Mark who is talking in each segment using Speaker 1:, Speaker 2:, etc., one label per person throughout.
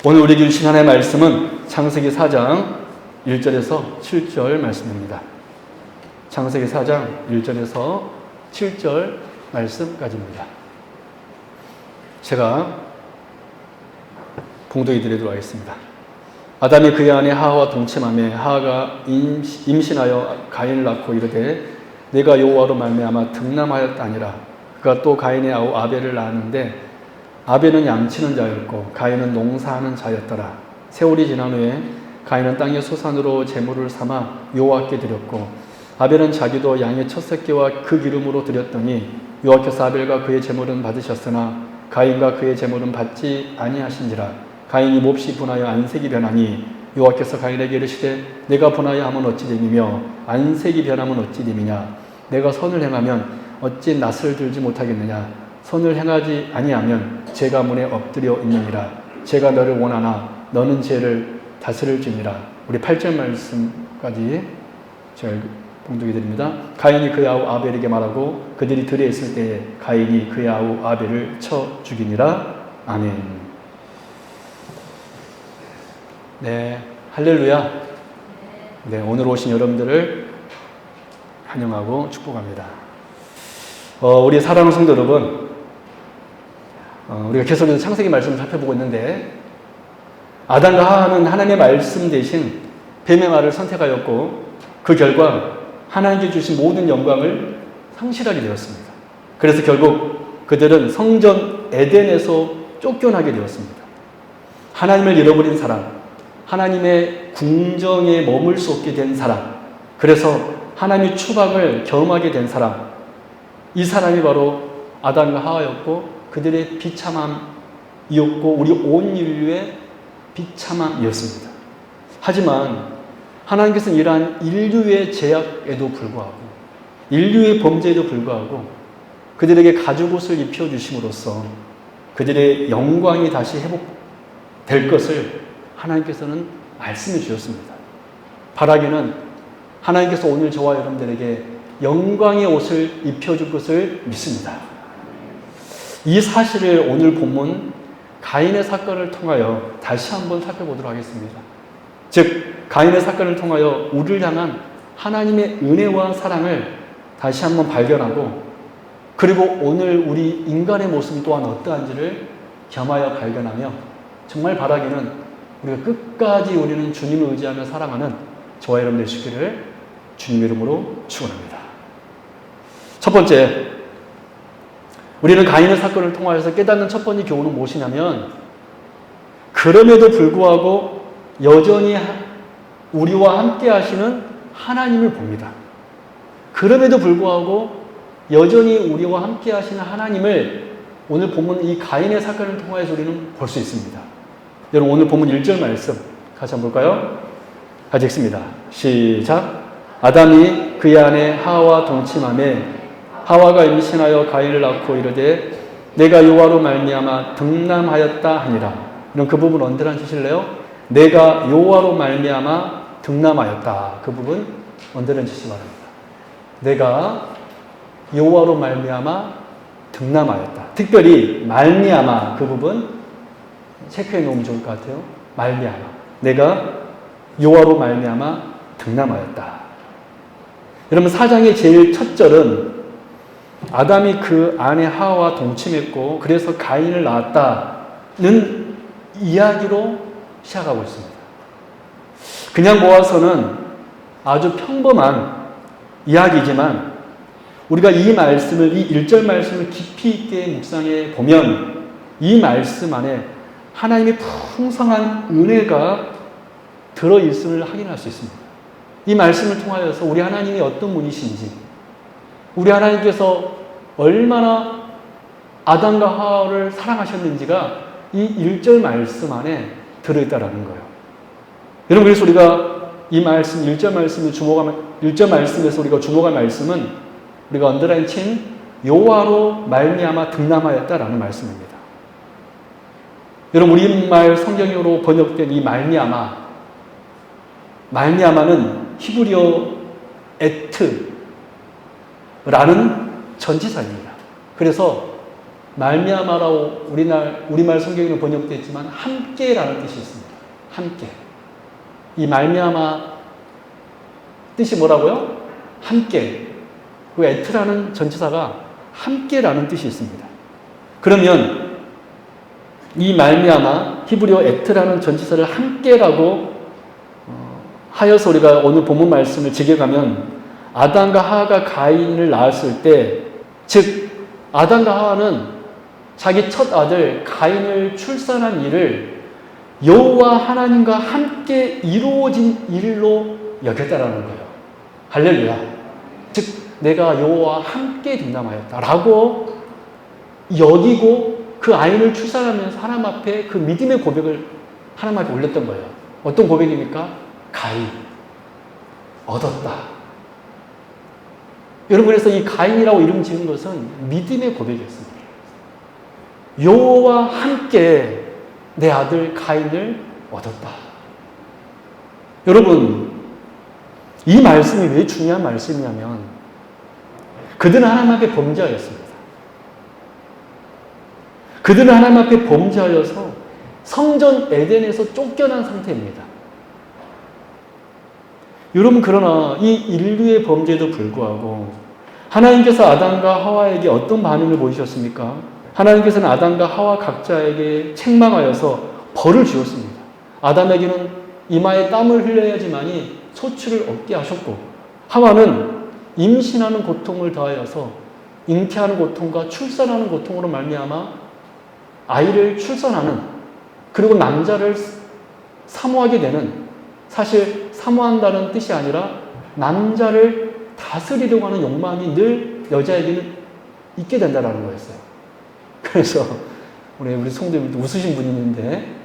Speaker 1: 오늘 우리에게 주신 하나님의 말씀은 창세기 4장 1절에서 7절 말씀입니다. 창세기 4장 1절에서 7절 말씀까지입니다. 제가 봉독해 드리도록 하겠습니다. 아담이 그의 아내 하와와 동침하며 하와가 임신하여 가인을 낳고 이르되 내가 여호와로 말미암아 등남하였다 하니라. 그가 또 가인의 아우 아벨을 낳았는데 아벨은 양치는 자였고 가인은 농사하는 자였더라. 세월이 지난 후에 가인은 땅의 소산으로 제물을 삼아 여호와께 드렸고 아벨은 자기도 양의 첫 새끼와 그 기름으로 드렸더니 여호와께서 아벨과 그의 제물은 받으셨으나 가인과 그의 제물은 받지 아니하신지라. 가인이 몹시 분하여 안색이 변하니 여호와께서 가인에게 이르시되 내가 분하여 하면 어찌 됨이며 안색이 변하면 어찌 됨이냐. 내가 선을 행하면 어찌 낯을 들지 못하겠느냐. 선을 행하지 아니하면 죄가 문에 엎드려 있느니라. 죄가 너를 원하나 너는 죄를 다스릴지니라. 우리 8절 말씀까지 제가 봉독해 드립니다. 가인이 그의 아우 아벨에게 말하고 그들이 들에 있을 때에 가인이 그의 아우 아벨을 쳐 죽이니라. 아멘. 네, 할렐루야. 네, 오늘 오신 여러분들을 환영하고 축복합니다. 우리 사랑하는 성도 여러분, 우리가 계속해서 창세기 말씀을 살펴보고 있는데 아담과 하와는 하나님의 말씀 대신 뱀의 말을 선택하였고 그 결과 하나님께 주신 모든 영광을 상실하게 되었습니다. 그래서 결국 그들은 성전 에덴에서 쫓겨나게 되었습니다. 하나님을 잃어버린 사람, 하나님의 궁정에 머물 수 없게 된 사람, 그래서 하나님의 추방을 경험하게 된 사람, 이 사람이 바로 아담과 하와였고 그들의 비참함이었고 우리 온 인류의 비참함이었습니다. 하지만 하나님께서는 이러한 인류의 죄악에도 불구하고 인류의 범죄에도 불구하고 그들에게 가죽옷을 입혀주심으로써 그들의 영광이 다시 회복될 것을 하나님께서는 말씀해 주셨습니다. 바라기는 하나님께서 오늘 저와 여러분들에게 영광의 옷을 입혀줄 것을 믿습니다. 이 사실을 오늘 본문 가인의 사건을 통하여 다시 한번 살펴보도록 하겠습니다. 즉 가인의 사건을 통하여 우리를 향한 하나님의 은혜와 사랑을 다시 한번 발견하고 그리고 오늘 우리 인간의 모습 또한 어떠한지를 겸하여 발견하며 정말 바라기는 우리가 끝까지 우리는 주님을 의지하며 살아가는 저와 여러분들 되시기를 주님 이름으로 축원합니다. 첫 번째, 우리는 가인의 사건을 통하여서 깨닫는 첫 번째 교훈은 무엇이냐면 그럼에도 불구하고 여전히 우리와 함께 하시는 하나님을 봅니다. 그럼에도 불구하고 여전히 우리와 함께 하시는 하나님을 오늘 본문 이 가인의 사건을 통하여서 우리는 볼 수 있습니다. 여러분 오늘 본문 1절 말씀 같이 한번 볼까요? 같이 읽습니다. 시작. 아담이 그의 아내 하와와 동침하며 하와가 임신하여 가인을 낳고 이르되 내가 여호와로 말미암아 등남하였다 하니라. 그럼 그 부분 언제란 뜻일래요? 내가 여호와로 말미암아 등남하였다. 그 부분 언제란 뜻이 말합니다. 내가 여호와로 말미암아 등남하였다. 특별히 말미암아 그 부분 체크해 놓으면 좋을 것 같아요. 말미암아. 내가 여호와로 말미암아 등남하였다. 여러분 4장의 제일 첫 절은 아담이 그 아내 하와와 동침했고 그래서 가인을 낳았다는 이야기로 시작하고 있습니다. 그냥 모아서는 아주 평범한 이야기지만 우리가 이 말씀을, 이 1절 말씀을 깊이 있게 묵상해 보면 이 말씀 안에 하나님의 풍성한 은혜가 들어있음을 확인할 수 있습니다. 이 말씀을 통하여서 우리 하나님이 어떤 분이신지, 우리 하나님께서 얼마나 아담과 하와를 사랑하셨는지가 이 1절 말씀 안에 들어있다라는 거예요. 여러분, 그래서 우리가 이 말씀, 1절 말씀에서 우리가 주목할 말씀은 우리가 언더라인 친 여호와로 말미암아 등남하였다라는 말씀입니다. 여러분, 우리말 성경으로 번역된 이 말미암아는 히브리어 에트라는 전치사입니다. 그래서 말미암아라고 우리말 성경에는 번역되어 있지만 함께라는 뜻이 있습니다. 함께. 이 말미암아 뜻이 뭐라고요? 함께. 그 에트라는 전치사가 함께라는 뜻이 있습니다. 그러면 이 말미암아 히브리어 에트라는 전치사를 함께라고 하여서 우리가 오늘 본문 말씀을 직역하면 아담과 하와가 가인을 낳았을 때, 즉 아담과 하와는 자기 첫 아들 가인을 출산한 일을 여호와 하나님과 함께 이루어진 일로 여겼다라는 거예요. 할렐루야. 즉 내가 여호와와 함께 등남하였다라고 여기고 그 아이를 출산하면서 하나님 앞에 그 믿음의 고백을 하나님 앞에 올렸던 거예요. 어떤 고백입니까? 가인 얻었다. 여러분, 그래서 이 가인이라고 이름 지은 것은 믿음의 고백이었습니다. 여호와와 함께 내 아들 가인을 얻었다. 여러분, 이 말씀이 왜 중요한 말씀이냐면 그들은 하나님 앞에 범죄하였습니다. 그들은 하나님 앞에 범죄하여서 성전 에덴에서 쫓겨난 상태입니다. 여러분, 그러나 이 인류의 범죄에도 불구하고 하나님께서 아담과 하와에게 어떤 반응을 보이셨습니까? 하나님께서는 아담과 하와 각자에게 책망하여서 벌을 주었습니다. 아담에게는 이마에 땀을 흘려야지만이 소출을 얻게 하셨고, 하와는 임신하는 고통을 더하여서 잉태하는 고통과 출산하는 고통으로 말미암아 아이를 출산하는, 그리고 남자를 사모하게 되는, 사실 사모한다는 뜻이 아니라 남자를 다스리려고 하는 욕망이 늘 여자에게는 있게 된다는 거였어요. 그래서 우리 성도님들 웃으신 분이 있는데,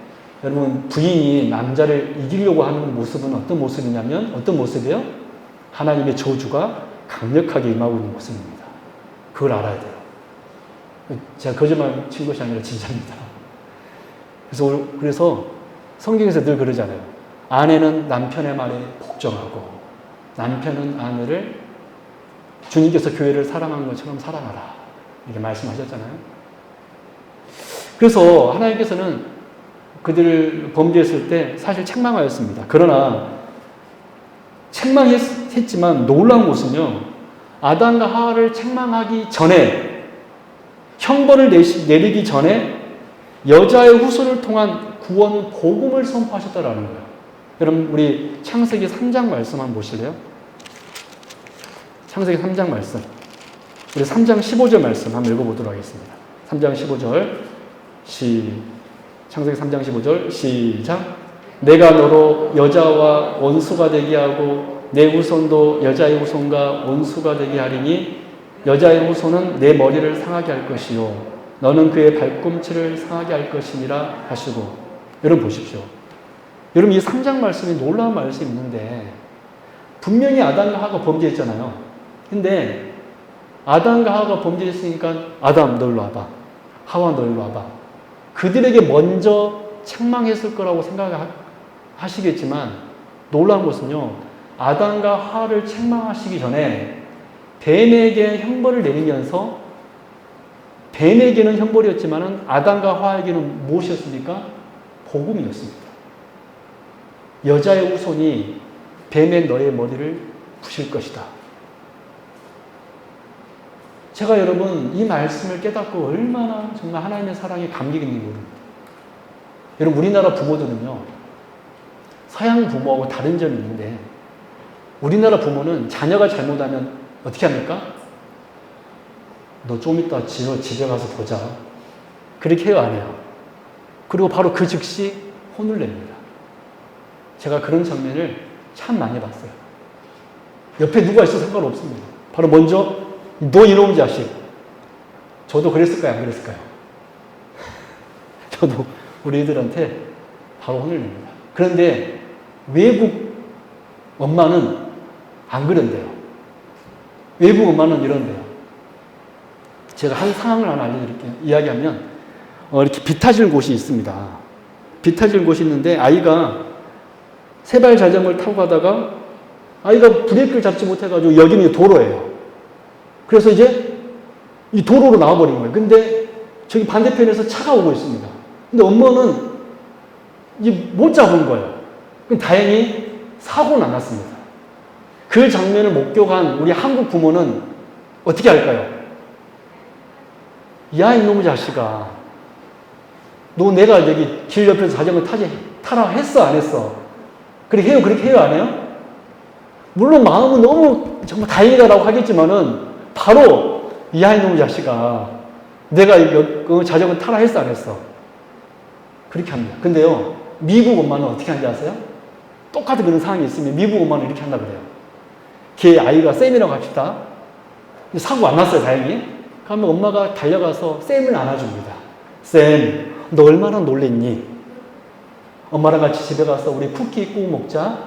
Speaker 1: 여러분, 부인이 남자를 이기려고 하는 모습은 어떤 모습이냐면, 어떤 모습이에요? 하나님의 저주가 강력하게 임하고 있는 모습입니다. 그걸 알아야 돼요. 제가 거짓말 친 것이 아니라 진짜입니다. 그래서 성경에서 늘 그러잖아요. 아내는 남편의 말에 복종하고 남편은 아내를 주님께서 교회를 사랑하는 것처럼 사랑하라, 이렇게 말씀하셨잖아요. 그래서 하나님께서는 그들을 범죄했을 때 사실 책망하였습니다. 그러나 책망했지만 놀라운 것은요, 아담과 하와를 책망하기 전에, 형벌을 내리기 전에 여자의 후손을 통한 구원 복음을 선포하셨다라는 거예요. 여러분, 우리 창세기 3장 말씀 한번 보실래요? 창세기 3장 말씀. 우리 3장 15절 말씀 한번 읽어보도록 하겠습니다. 3장 15절 창세기 3장 15절 시작. 내가 너로 여자와 원수가 되게 하고 내 후손도 여자의 후손과 원수가 되게 하리니 여자의 후손은 내 머리를 상하게 할 것이요 너는 그의 발꿈치를 상하게 할 것이니라 하시고. 여러분 보십시오. 여러분, 이 3장 말씀이 놀라운 말씀이 있는데, 분명히 아담과 하와가 범죄했잖아요. 근데 아담과 하와가 범죄했으니까 아담 너 일로 와봐, 하와 너 일로 와봐, 그들에게 먼저 책망했을 거라고 생각하시겠지만, 놀라운 것은요, 아담과 하와를 책망하시기 전에 뱀에게 형벌을 내리면서, 뱀에게는 형벌이었지만 아담과 하와에게는 무엇이었습니까? 복음이었습니다. 여자의 후손이 뱀의 너의 머리를 부실 것이다. 제가 여러분 이 말씀을 깨닫고 얼마나 정말 하나님의 사랑에 감격이 있는지 모릅니다. 여러분, 우리나라 부모들은요, 서양 부모하고 다른 점이 있는데, 우리나라 부모는 자녀가 잘못하면 어떻게 합니까? 너 좀 이따 집에 가서 보자, 그렇게 해요, 안 해요? 그리고 바로 그 즉시 혼을 냅니다. 제가 그런 장면을 참 많이 봤어요. 옆에 누가 있어도 상관없습니다. 바로 먼저 너 이놈 자식. 저도 그랬을까요, 안 그랬을까요? 저도 우리 애들한테 바로 혼을 냅니다. 그런데 외국 엄마는 안 그런데요. 외국 엄마는 이런데요. 제가 한 상황을 하나 알려드릴게요. 이야기하면, 이렇게 비 타질 곳이 있습니다. 비 타질 곳이 있는데, 아이가 세발 자전거를 타고 가다가 아이가 브레이크를 잡지 못해가지고 여기는 도로예요. 그래서 이제 이 도로로 나와버린 거예요. 근데 저기 반대편에서 차가 오고 있습니다. 근데 엄마는 이제 못 잡은 거예요. 다행히 사고는 안 났습니다. 그 장면을 목격한 우리 한국 부모는 어떻게 할까요? 야, 이놈의 자식아. 너 내가 여기 길 옆에서 자전거 타라 했어, 안 했어? 그렇게 해요, 안 해요? 물론 마음은 너무 정말 다행이다라고 하겠지만은 바로 야, 이놈의 자식아. 내가 자전거 타라 했어, 안 했어? 그렇게 합니다. 근데요, 미국 엄마는 어떻게 하는지 아세요? 똑같은 그런 상황이 있으면 미국 엄마는 이렇게 한다 그래요. 걔 아이가 쌤이라고 합시다. 사고 안 났어요, 다행히. 그러면 엄마가 달려가서 쌤을 안아줍니다. 쌤, 너 얼마나 놀랬니? 엄마랑 같이 집에 가서 우리 쿠키 구워 먹자.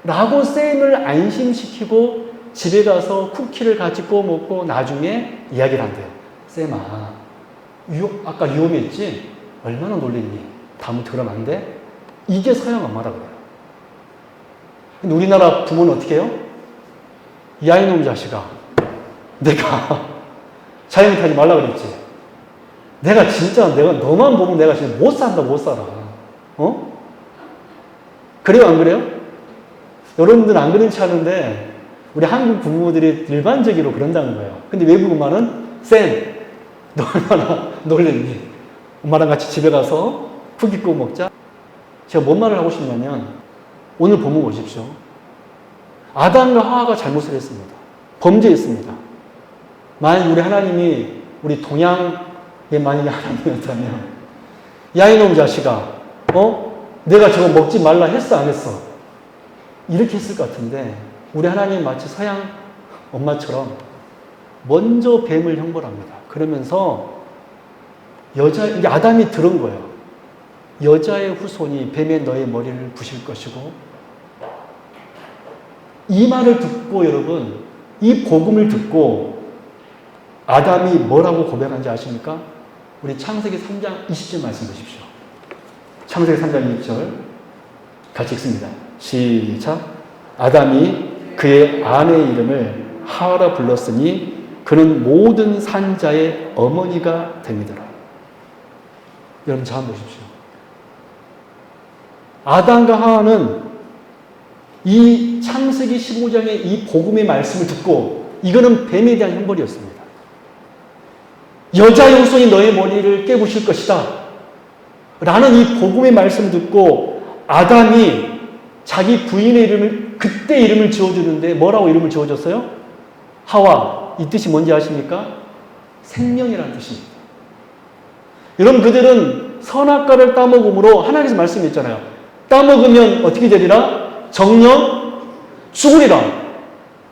Speaker 1: 라고 쌤을 안심시키고 집에 가서 쿠키를 같이 구워 먹고 나중에 이야기를 한대요. 쌤아, 아까 위험했지? 얼마나 놀랬니? 다음부터 그러면 안 돼? 이게 서양 엄마라 그래요. 근데 우리나라 부모는 어떻게 해요? 야, 이놈 자식아. 내가 자전거 타지 말라 그랬지? 내가 진짜 너만 보면 내가 진짜 못 산다, 못 살아. 어? 그래요, 안 그래요? 여러분들은 안 그런지 아는데 우리 한국 부모들이 일반적으로 그런다는 거예요. 근데 외국 엄마는 쌤, 너 얼마나 놀랬니? 엄마랑 같이 집에 가서 쿠키 구워 먹자. 제가 뭔 말을 하고 싶냐면 오늘 본문 보십시오. 아담과 하와가 잘못을 했습니다. 범죄했습니다. 만약 우리 하나님이 우리 동양의 만약에 하나님이었다면 야, 이놈 자식아, 내가 저거 먹지 말라 했어, 안 했어? 이렇게 했을 것 같은데 우리 하나님 마치 서양 엄마처럼 먼저 뱀을 형벌합니다. 그러면서 이게 아담이 들은 거예요. 여자의 후손이 뱀의 너의 머리를 부실 것이고, 이 말을 듣고 여러분, 이 복음을 듣고 아담이 뭐라고 고백한지 아십니까? 우리 창세기 3장 20절 말씀 보십시오. 창세기 3장 20절 같이 읽습니다. 시작. 아담이 그의 아내의 이름을 하와라 불렀으니 그는 모든 산자의 어머니가 됩니다. 여러분 잘 보십시오. 아담과 하와는 이 창세기 15장의 이 복음의 말씀을 듣고 이거는 뱀에 대한 형벌이었습니다. 여자의 후손이 너의 머리를 깨부실 것이다 라는 이 복음의 말씀을 듣고 아담이 자기 부인의 이름을 그때 이름을 지어주는데 뭐라고 이름을 지어줬어요? 하와. 이 뜻이 뭔지 아십니까? 생명이라는 뜻입니다. 여러분 그들은 선악과를 따먹음으로 하나님께서 말씀했잖아요. 따먹으면 어떻게 되리라? 정령 죽으리라.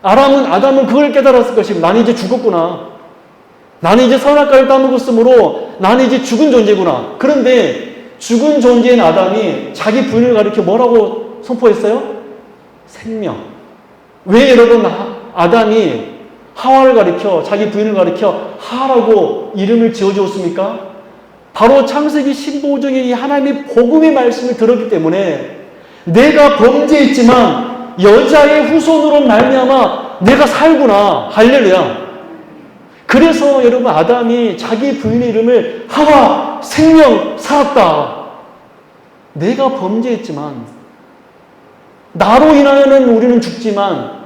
Speaker 1: 아담은 그걸 깨달았을 것입니다. 나는 이제 죽었구나. 나는 이제 선악과를 따먹었으므로 나는 이제 죽은 존재구나. 그런데 죽은 존재인 아담이 자기 부인을 가리켜 뭐라고 선포했어요? 생명. 왜 여러분 아담이 하와를 가리켜 자기 부인을 가리켜 하라고 이름을 지어주었습니까? 바로 창세기 15장의 이 하나님의 복음의 말씀을 들었기 때문에 내가 범죄했지만 여자의 후손으로 말미암아 내가 살구나. 할렐루야. 그래서 여러분 아담이 자기 부인의 이름을 하와, 생명, 살았다. 내가 범죄했지만 나로 인하여는 우리는 죽지만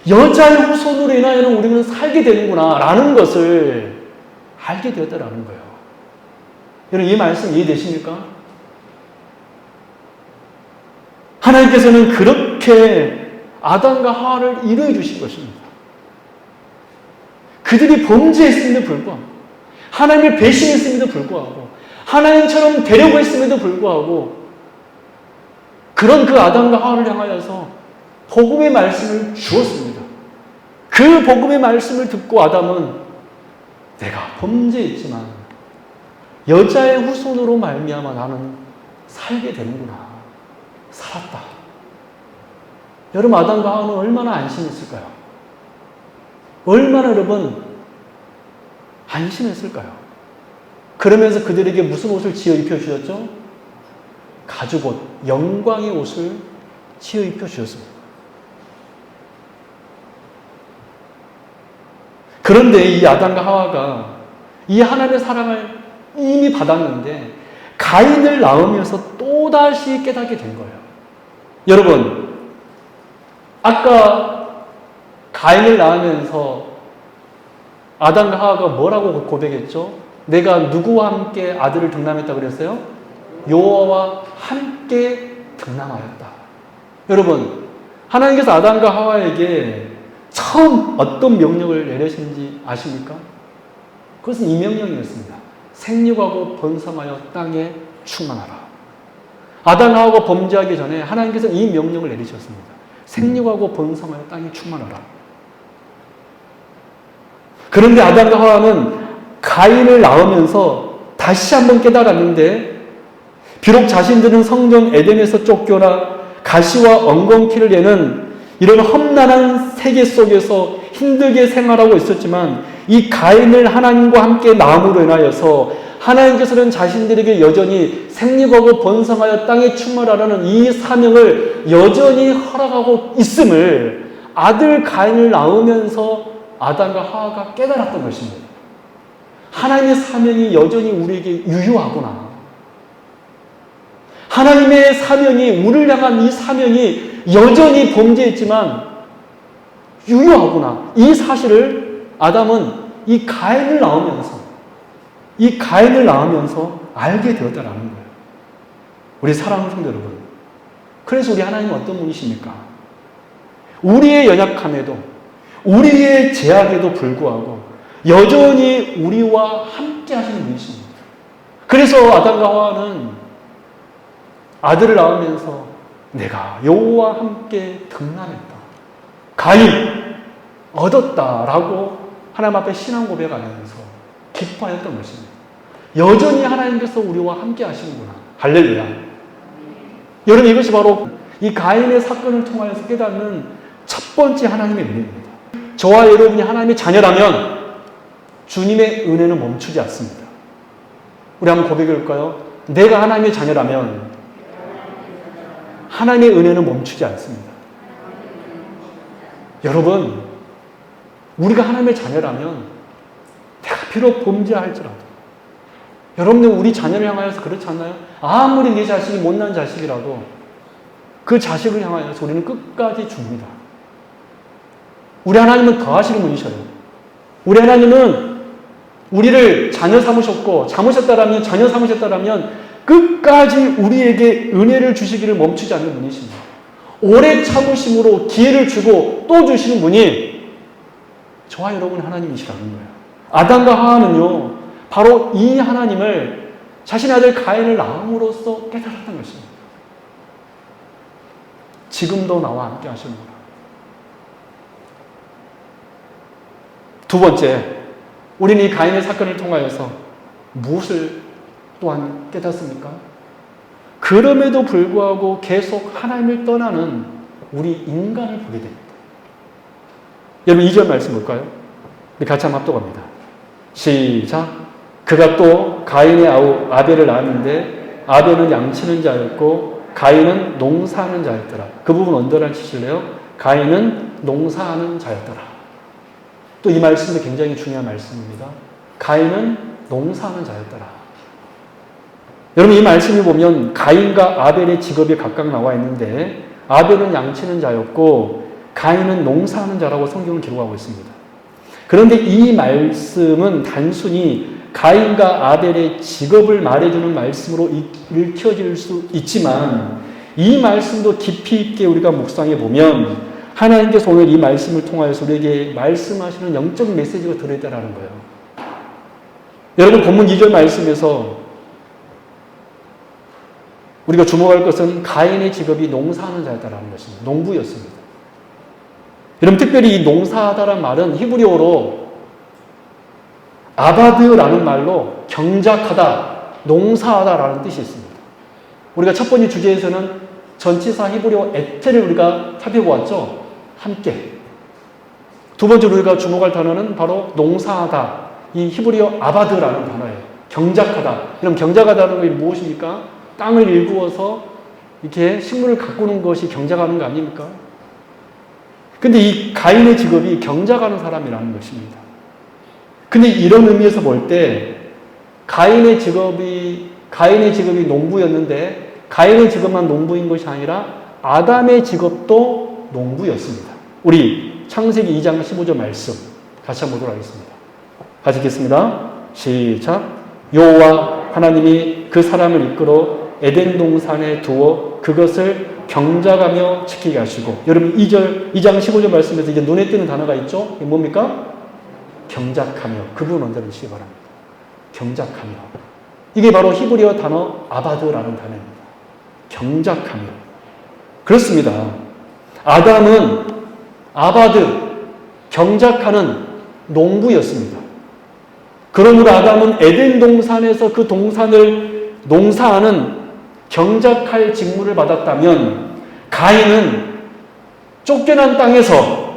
Speaker 1: 여자의 후손으로 인하여는 우리는 살게 되는구나 라는 것을 알게 되었다라는 거예요. 여러분 이 말씀 이해되십니까? 하나님께서는 그렇게 아담과 하와를 인도해 주신 것입니다. 그들이 범죄했음에도 불구하고 하나님을 배신했음에도 불구하고 하나님처럼 되려고 했음에도 불구하고 그런 그 아담과 하와를 향하여서 복음의 말씀을 주었습니다. 그 복음의 말씀을 듣고 아담은 내가 범죄했지만 여자의 후손으로 말미암아 나는 살게 되는구나. 살았다. 여러분 아담과 하와는 얼마나 안심했을까요? 얼마나 여러분 안심했을까요? 그러면서 그들에게 무슨 옷을 지어 입혀주셨죠? 가죽옷, 영광의 옷을 지어 입혀주셨습니다. 그런데 이 아담과 하와가 이 하나님의 사랑을 이미 받았는데 가인을 낳으면서 또다시 깨닫게 된 거예요. 여러분, 아까 가인을 낳으면서 아담과 하와가 뭐라고 고백했죠? 내가 누구와 함께 아들을 등남했다고 그랬어요? 여호와와 함께 등남하였다. 여러분, 하나님께서 아담과 하와에게 처음 어떤 명령을 내리신지 아십니까? 그것은 이 명령이었습니다. 생육하고 번성하여 땅에 충만하라. 아담과 하와가 범죄하기 전에 하나님께서 이 명령을 내리셨습니다. 생육하고 번성하여 땅에 충만하라. 그런데 아담과 하와는 가인을 낳으면서 다시 한번 깨달았는데, 비록 자신들은 성전 에덴에서 쫓겨나 가시와 엉겅퀴를 내는 이런 험난한 세계 속에서 힘들게 생활하고 있었지만, 이 가인을 하나님과 함께 낳음으로 인하여서 하나님께서는 자신들에게 여전히 생육하고 번성하여 땅에 충만하라는 이 사명을 여전히 허락하고 있음을 아들 가인을 낳으면서 아담과 하와가 깨달았던 것입니다. 하나님의 사명이 여전히 우리에게 유효하구나. 하나님의 사명이, 우리를 향한 이 사명이 여전히 범죄했지만 유효하구나. 이 사실을 아담은 이 가인을 낳으면서 알게 되었다라는 거예요. 우리 사랑하는 성도 여러분, 그래서 우리 하나님은 어떤 분이십니까? 우리의 연약함에도, 우리의 제약에도 불구하고 여전히 우리와 함께 하시는 분이십니다. 그래서 아담과 하와는 아들을 낳으면서 내가 여호와와 함께 등남했다, 가인 얻었다라고 하나님 앞에 신앙 고백하면서 기뻐하였던 것입니다. 여전히 하나님께서 우리와 함께 하시는구나. 할렐루야. 여러분, 이것이 바로 이 가인의 사건을 통하여서 깨닫는 첫 번째 하나님의 은혜입니다. 저와 여러분이 하나님의 자녀라면 주님의 은혜는 멈추지 않습니다. 우리 한번 고백해 볼까요? 내가 하나님의 자녀라면 하나님의 은혜는 멈추지 않습니다. 여러분, 우리가 하나님의 자녀라면 내가 비록 범죄할지라도, 여러분들 우리 자녀를 향하여서 그렇지 않나요? 아무리 내 자식이 못난 자식이라도 그 자식을 향하여서 우리는 끝까지 줍니다. 우리 하나님은 더 하시는 분이셔요. 우리 하나님은 우리를 자녀 삼으셨고, 자녀 삼으셨다라면 끝까지 우리에게 은혜를 주시기를 멈추지 않는 분이십니다. 오래 참으심으로 기회를 주고 또 주시는 분이 저와 여러분 하나님이시라는 거예요. 아담과 하와는요, 바로 이 하나님을 자신의 아들 가인을 낳음으로써 깨달았던 것입니다. 지금도 나와 함께 하시는구나. 두 번째, 우리는 이 가인의 사건을 통하여서 무엇을 또한 깨닫습니까? 그럼에도 불구하고 계속 하나님을 떠나는 우리 인간을 보게 됩니다. 여러분, 2절 말씀 볼까요? 우리 같이 한번 합독합니다. 시작. 그가 또 가인의 아우 아벨을 낳았는데 아벨은 양치는 자였고 가인은 농사하는 자였더라. 그 부분 언더라인 치실래요? 가인은 농사하는 자였더라. 또 이 말씀도 굉장히 중요한 말씀입니다. 가인은 농사하는 자였더라. 여러분, 이 말씀을 보면 가인과 아벨의 직업이 각각 나와 있는데 아벨은 양치는 자였고 가인은 농사하는 자라고 성경은 기록하고 있습니다. 그런데 이 말씀은 단순히 가인과 아벨의 직업을 말해주는 말씀으로 읽혀질 수 있지만 이 말씀도 깊이 있게 우리가 묵상해 보면 하나님께서 오늘 이 말씀을 통하여서 우리에게 말씀하시는 영적 메시지가 들어있다는 거예요. 여러분, 본문 2절 말씀에서 우리가 주목할 것은 가인의 직업이 농사하는 자였다는 것입니다. 농부였습니다. 여러분, 특별히 이 농사하다라는 말은 히브리어로 아바드라는 말로 경작하다, 농사하다라는 뜻이 있습니다. 우리가 첫 번째 주제에서는 전치사 히브리어 에텔을 우리가 살펴보았죠. 함께. 두 번째로 우리가 주목할 단어는 바로 농사하다, 이 히브리어 아바드라는 단어예요. 경작하다. 그럼 경작하다는 것이 무엇입니까? 땅을 일구어서 이렇게 식물을 가꾸는 것이 경작하는 거 아닙니까? 근데 이 가인의 직업이 경작하는 사람이라는 것입니다. 근데 이런 의미에서 볼 때 가인의 직업이 농부였는데 가인의 직업만 농부인 것이 아니라 아담의 직업도 농부였습니다. 우리 창세기 2장 15절 말씀 같이 한번 보도록 하겠습니다. 같이 읽겠습니다. 시작. 여호와 하나님이 그 사람을 이끌어 에덴 동산에 두어 그것을 경작하며 지키게 하시고, 여러분 2장 15절 말씀에서 이제 눈에 띄는 단어가 있죠? 이게 뭡니까? 경작하며. 그 부분 먼저 읽으시기 바랍니다. 경작하며. 이게 바로 히브리어 단어 아바드라는 단어입니다. 경작하며. 그렇습니다. 아담은 아바드, 경작하는 농부였습니다. 그러므로 아담은 에덴 동산에서 그 동산을 농사하는 경작할 직무를 받았다면 가인은 쫓겨난 땅에서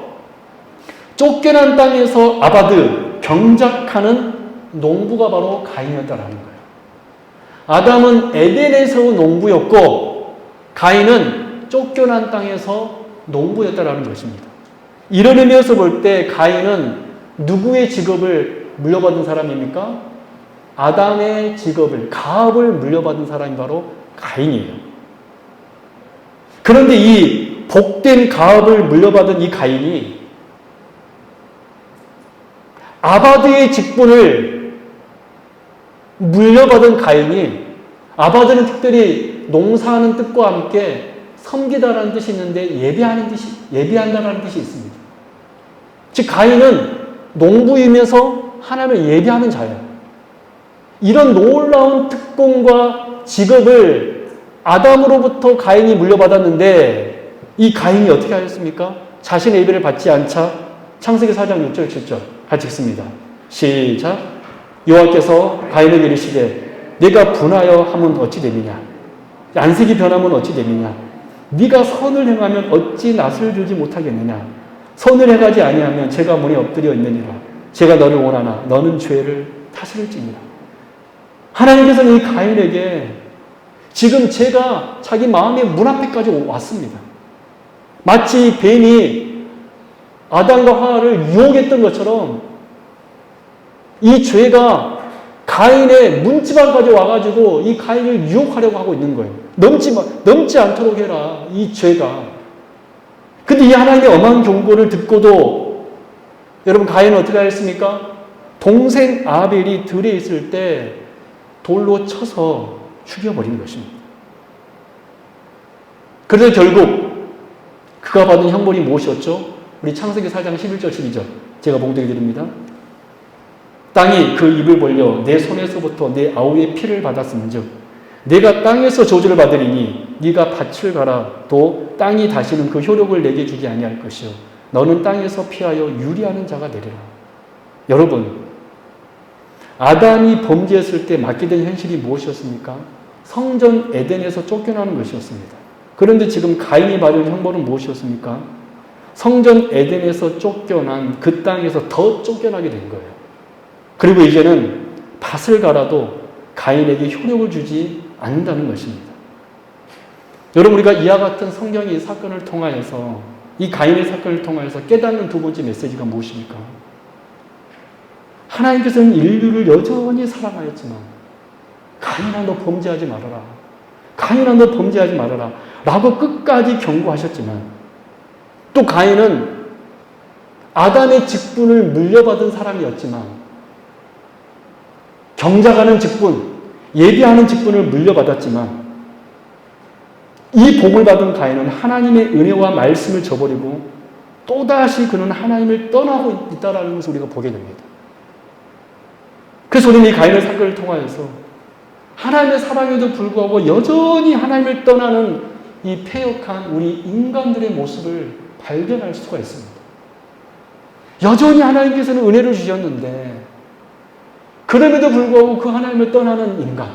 Speaker 1: 아바드, 경작하는 농부가 바로 가인이었다라는 거예요. 아담은 에덴에서 농부였고 가인은 쫓겨난 땅에서 농부였다라는 것입니다. 이런 의미에서 볼 때 가인은 누구의 직업을 물려받은 사람입니까? 아담의 직업을, 가업을 물려받은 사람이 바로 가인이에요. 그런데 이 복된 가업을 물려받은 이 가인이 아바드의 직분을 물려받은 가인이, 아바드는 특별히 농사하는 뜻과 함께 섬기다라는 뜻이 있는데 예배한다라는 뜻이 있습니다. 즉 가인은 농부이면서 하나님을 예배하는 자예요. 이런 놀라운 특권과 직업을 아담으로부터 가인이 물려받았는데 이 가인이 어떻게 하였습니까? 자신의 예배를 받지 않자 창세기 4장 6절 7절 같이 읽습니다. 시작. 여호와께서 가인에게 이르시되 네가 분하여 하면 어찌 되느냐, 안색이 변하면 어찌 되느냐, 네가 선을 행하면 어찌 낯을 들지 못하겠느냐, 선을 행하지 아니하면 제가 문에 엎드려 있느니라. 제가 너를 원하나 너는 죄를 다스릴지니라. 하나님께서는 이 가인에게 지금 제가 자기 마음의 문 앞에까지 왔습니다. 마치 뱀이 아담과 하와를 유혹했던 것처럼 이 죄가 가인의 문지방까지 와가지고 이 가인을 유혹하려고 하고 있는 거예요. 넘지 않도록 해라, 이 죄가. 근데 이 하나님의 엄한 경고를 듣고도 여러분 가인은 어떻게 하였습니까? 동생 아벨이 들에 있을 때 돌로 쳐서 죽여버린 것입니다. 그래서 결국 그가 받은 형벌이 무엇이었죠? 우리 창세기 4장 11절 12절 제가 봉독해 드립니다. 땅이 그 입을 벌려 내 손에서부터 내 아우의 피를 받았음즉 내가 땅에서 저주를 받으리니 네가 밭을 가라. 또 땅이 다시는 그 효력을 내게 주지 아니할 것이요 너는 땅에서 피하여 유리하는 자가 되리라. 여러분, 아담이 범죄했을 때 맞게 된 현실이 무엇이었습니까? 성전 에덴에서 쫓겨나는 것이었습니다. 그런데 지금 가인이 받은 형벌은 무엇이었습니까? 성전 에덴에서 쫓겨난 그 땅에서 더 쫓겨나게 된 거예요. 그리고 이제는 밭을 갈아도 가인에게 효력을 주지 않는다는 것입니다. 여러분, 우리가 이와 같은 성경의 사건을 통하여서, 이 가인의 사건을 통하여서 깨닫는 두 번째 메시지가 무엇입니까? 하나님께서는 인류를 여전히 사랑하였지만 가인아 너 범죄하지 말아라, 가인아 너 범죄하지 말아라 라고 끝까지 경고하셨지만 또 가인은 아담의 직분을 물려받은 사람이었지만 경작하는 직분, 예비하는 직분을 물려받았지만 이 복을 받은 가인은 하나님의 은혜와 말씀을 저버리고 또다시 그는 하나님을 떠나고 있다는 것을 우리가 보게 됩니다. 그래서 우리는 이 가인의 사건을 통하여서 하나님의 사랑에도 불구하고 여전히 하나님을 떠나는 이 패역한 우리 인간들의 모습을 발견할 수가 있습니다. 여전히 하나님께서는 은혜를 주셨는데 그럼에도 불구하고 그 하나님을 떠나는 인간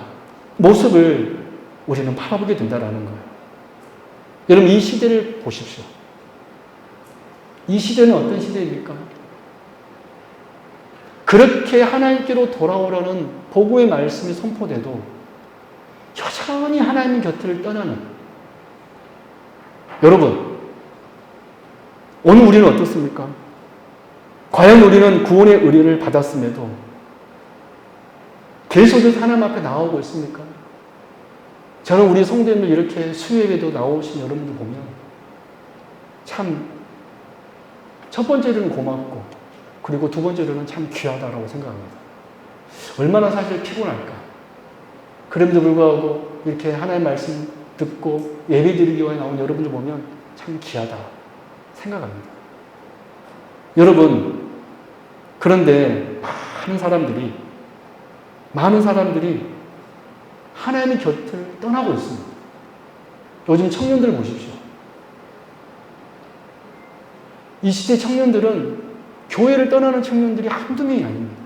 Speaker 1: 모습을 우리는 바라보게 된다는 거예요. 여러분, 이 시대를 보십시오. 이 시대는 어떤 시대입니까? 그렇게 하나님께로 돌아오려는 복음의 말씀이 선포돼도 여전히 하나님 곁을 떠나는, 여러분, 오늘 우리는 어떻습니까? 과연 우리는 구원의 의리를 받았음에도 계속해서 하나님 앞에 나오고 있습니까? 저는 우리 성도님들 이렇게 수요예배도 나오신 여러분들 보면 참 첫 번째로는 고맙고 그리고 두 번째로는 참 귀하다라고 생각합니다. 얼마나 사실 피곤할까. 그럼에도 불구하고 이렇게 하나님의 말씀 듣고 예배 드리기 위해 나온 여러분들 보면 참 귀하다 생각합니다. 여러분, 그런데 많은 사람들이 하나님의 곁을 떠나고 있습니다. 요즘 청년들 보십시오. 이 시대 청년들은 교회를 떠나는 청년들이 한두 명이 아닙니다.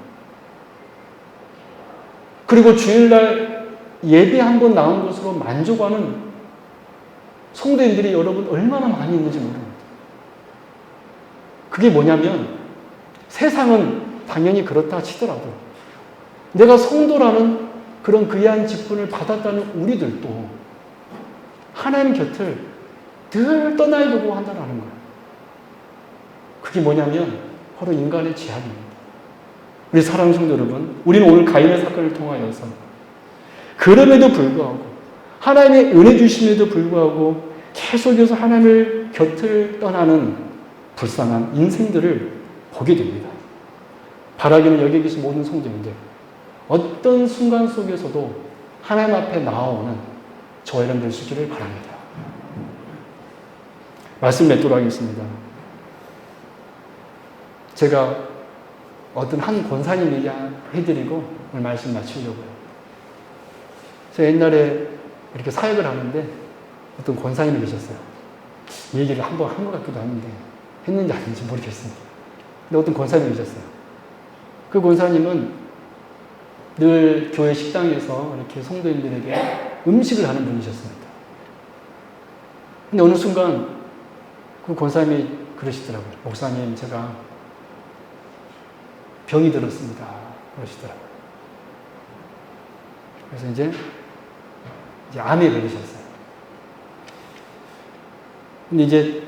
Speaker 1: 그리고 주일날 예배 한 번 나온 것으로 만족하는 성도님들이 여러분 얼마나 많이 있는지 모릅니다. 그게 뭐냐면 세상은 당연히 그렇다 치더라도 내가 성도라는 그런 귀한 직분을 받았다는 우리들도 하나님 곁을 늘 떠나야 되고 한다는 거예요. 그게 뭐냐면 바로 인간의 죄악입니다. 우리 사랑하는 성도 여러분, 우리는 오늘 가인의 사건을 통하여서 그럼에도 불구하고 하나님의 은혜 주심에도 불구하고 계속해서 하나님의 곁을 떠나는 불쌍한 인생들을 보게 됩니다. 바라기는 여기 계신 모든 성도님들, 어떤 순간 속에서도 하나님 앞에 나오는 저와 여러분들 되시기를 바랍니다. 말씀 맺도록 하겠습니다. 제가 어떤 한 권사님 얘기해드리고 오늘 말씀 마치려고요. 제가 옛날에 이렇게 사역을 하는데 어떤 권사님이 계셨어요. 이 얘기를 한번 한 것 같기도 하는데 했는지 아닌지 모르겠습니다. 근데 어떤 권사님이 계셨어요. 그 권사님은 늘 교회 식당에서 이렇게 성도님들에게 음식을 하는 분이셨습니다. 근데 어느 순간 그 권사님이 그러시더라고요. 목사님, 제가 병이 들었습니다. 그러시더라고요. 그래서 이제 암에 걸리셨어요. 근데 이제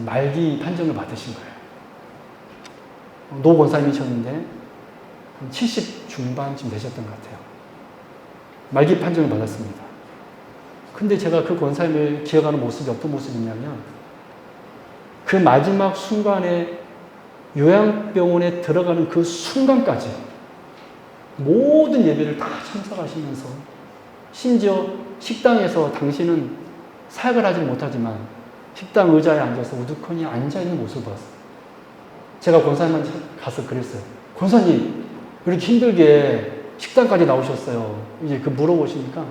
Speaker 1: 말기 판정을 받으신 거예요. 노 권사님이셨는데 한 70 중반쯤 되셨던 것 같아요. 말기 판정을 받았습니다. 근데 제가 그 권사님을 기억하는 모습이 어떤 모습이냐면 그 마지막 순간에 요양병원에 들어가는 그 순간까지 모든 예배를 다 참석하시면서 심지어 식당에서 당신은 사역을 하지 못하지만 식당 의자에 앉아서 우두커니 앉아있는 모습을 봤어요. 제가 권사님한테 가서 그랬어요. 권사님, 이렇게 힘들게 식당까지 나오셨어요. 이제 그 물어보시니까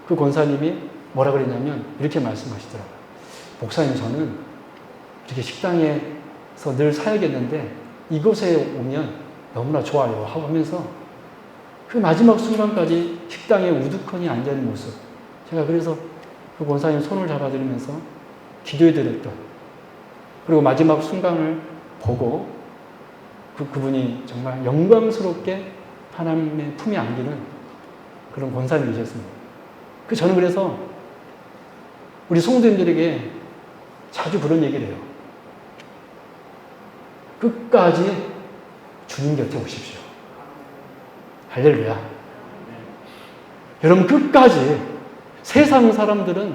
Speaker 1: 그 권사님이 뭐라 그랬냐면 이렇게 말씀하시더라고요. 목사님, 저는 이렇게 식당에서 늘 사역했는데 이곳에 오면 너무나 좋아요 하고 하면서 그 마지막 순간까지 식당에 우두커니 앉아있는 모습, 제가 그래서 그 권사님 손을 잡아드리면서 기도해드렸던, 그리고 마지막 순간을 보고 그분이 정말 영광스럽게 하나님의 품에 안기는 그런 권사님이셨습니다. 저는 그래서 우리 성도님들에게 자주 그런 얘기를 해요. 끝까지 주님 곁에 오십시오. 할렐루야. 여러분, 끝까지. 세상 사람들은,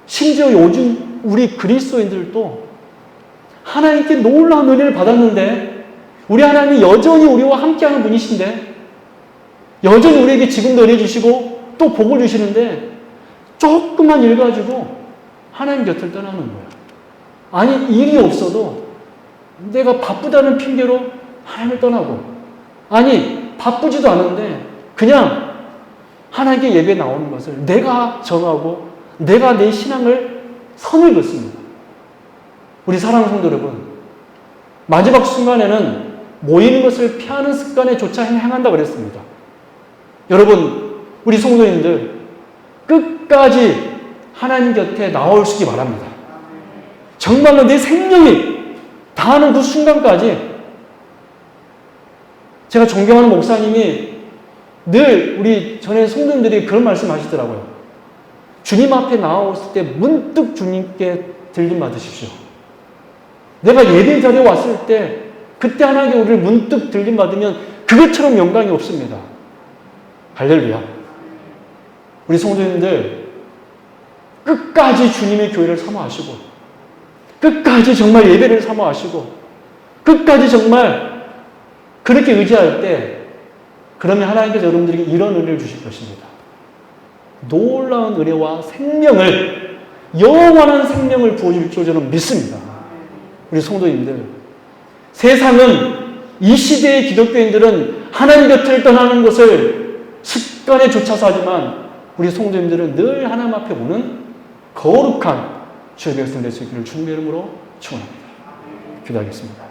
Speaker 1: 심지어 요즘 우리 그리스도인들도 하나님께 놀라운 은혜를 받았는데, 우리 하나님이 여전히 우리와 함께하는 분이신데, 여전히 우리에게 지금도 은혜 주시고 또 복을 주시는데 조금만 일 가지고 하나님 곁을 떠나는 거예요. 아니, 일이 없어도 내가 바쁘다는 핑계로 하나님을 떠나고, 아니 바쁘지도 않은데 그냥 하나님께 예배 나오는 것을 내가 정하고 내가 내 신앙을 선을 긋습니다. 우리 사랑하는 성도 여러분, 마지막 순간에는 모이는 것을 피하는 습관에 조차 행한다 그랬습니다. 여러분, 우리 성도님들 끝까지 하나님 곁에 나올 수 있기 바랍니다. 정말로 내 생명이 다하는 그 순간까지. 제가 존경하는 목사님이 늘 우리 전에 성도님들이 그런 말씀 하시더라고요. 주님 앞에 나왔을 때 문득 주님께 들림 받으십시오. 내가 예배 자리에 왔을 때 그때 하나님께 우리를 문득 들림 받으면 그것처럼 영광이 없습니다. 할렐루야. 우리 성도님들 끝까지 주님의 교회를 사모하시고 끝까지 정말 예배를 사모하시고 끝까지 정말 그렇게 의지할 때 그러면 하나님께서 여러분들에게 이런 은혜를 주실 것입니다. 놀라운 은혜와 생명을 영원한 생명을 부어줄 줄 저는 믿습니다. 우리 성도님들 세상은 이 시대의 기독교인들은 하나님 곁을 떠나는 것을 습관에 좇아서 하지만 우리 성도님들은 늘 하나님 앞에 오는 거룩한 주의 백성 될 수 있기를 주님의 이름으로 축원합니다. 기도하겠습니다.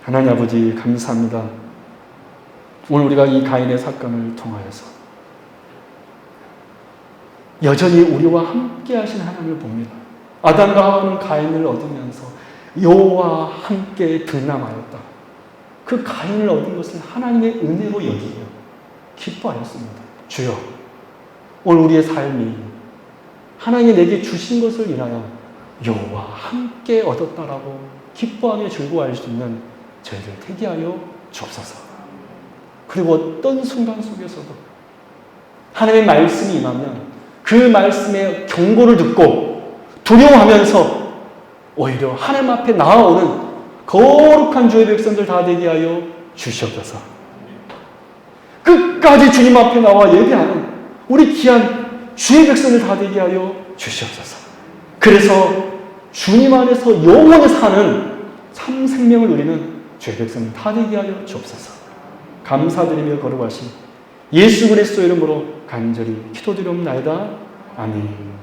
Speaker 1: 하나님 아버지 감사합니다. 오늘 우리가 이 가인의 사건을 통하여서 여전히 우리와 함께 하신 하나님을 봅니다. 아담과 하와는 가인을 얻으면서 여호와와 함께 등남하였다. 그 가인을 얻은 것을 하나님의 은혜로 여기며 기뻐하였습니다. 주여, 오늘 우리의 삶이 하나님이 내게 주신 것을 인하여 여호와와 함께 얻었다라고 기뻐하며 즐거워할 수 있는 저희들 되게 하여 주옵소서. 그리고 어떤 순간 속에서도 하나님의 말씀이 임하면 그 말씀의 경고를 듣고 두려워하면서 오히려 하나님 앞에 나아오는 거룩한 주의 백성들 다 되게 하여 주시옵소서. 끝까지 주님 앞에 나와 예배하는 우리 귀한 주의 백성들 다 되게 하여 주시옵소서. 그래서 주님 안에서 영원히 사는 참 생명을 누리는 주의 백성들 다 되게 하여 주옵소서. 감사드리며 거룩하신 예수 그리스도 이름으로 간절히 기도드리옵나이다. 아멘.